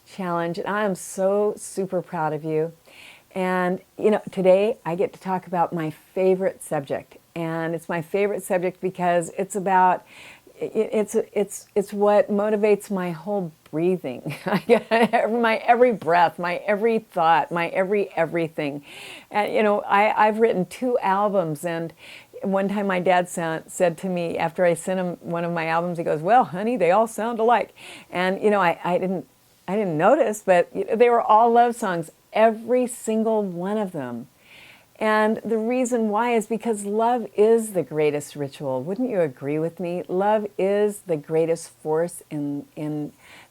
challenge, and I am so super proud of you. And today I get to talk about my favorite subject, and it's my favorite subject because it's about it's what motivates my whole breathing, my every breath, my every thought, my everything. And I've written 2 albums, and one time my dad said to me after I sent him one of my albums, he goes, "Well, honey, they all sound alike." And I didn't notice, but they were all love songs, every single one of them. And the reason why is because love is the greatest ritual. Wouldn't you agree with me? Love is the greatest force in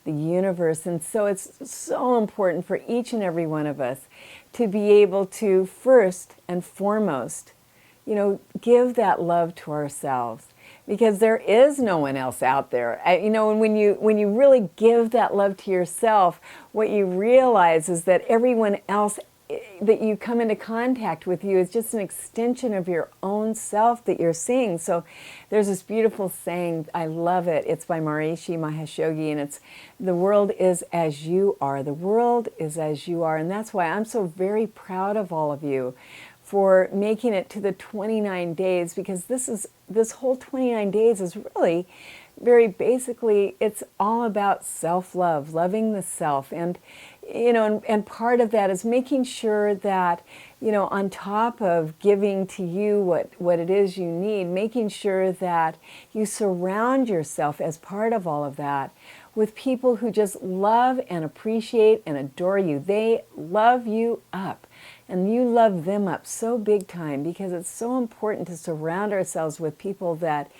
the universe. And so it's so important for each and every one of us to be able to, first and foremost, give that love to ourselves. Because there is no one else out there. And when you really give that love to yourself, what you realize is that everyone else that you come into contact with you is just an extension of your own self that you're seeing. So there's this beautiful saying, I love it. It's by Maharishi Mahesh Yogi, and it's, "The world is as you are. The world is as you are." And that's why I'm so very proud of all of you for making it to the 29 days, because this whole 29 days is really very basically, it's all about self-love, loving the self. And and part of that is making sure that, on top of giving to you what it is you need, making sure that you surround yourself as part of all of that with people who just love and appreciate and adore you. They love you up, and you love them up so big time, because it's so important to surround ourselves with people that,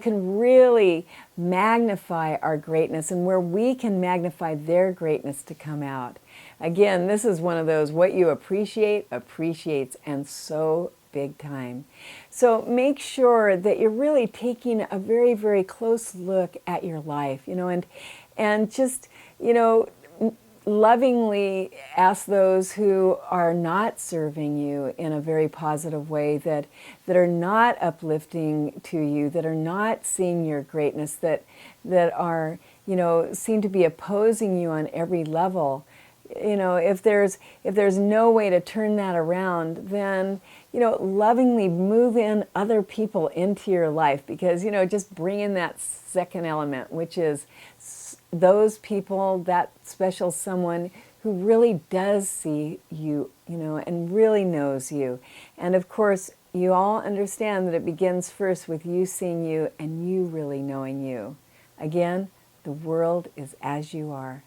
can really magnify our greatness, and where we can magnify their greatness to come out. Again, this is one of those, what you appreciate, appreciates, and so big time. So make sure that you're really taking a very, very close look at your life, and just, lovingly ask those who are not serving you in a very positive way, that are not uplifting to you, that are not seeing your greatness, that are, seem to be opposing you on every level. If there's no way to turn that around, then, lovingly move in other people into your life, because, just bring in that second element, which is those people, that special someone who really does see you, and really knows you. And of course, you all understand that it begins first with you seeing you and you really knowing you. Again, the world is as you are.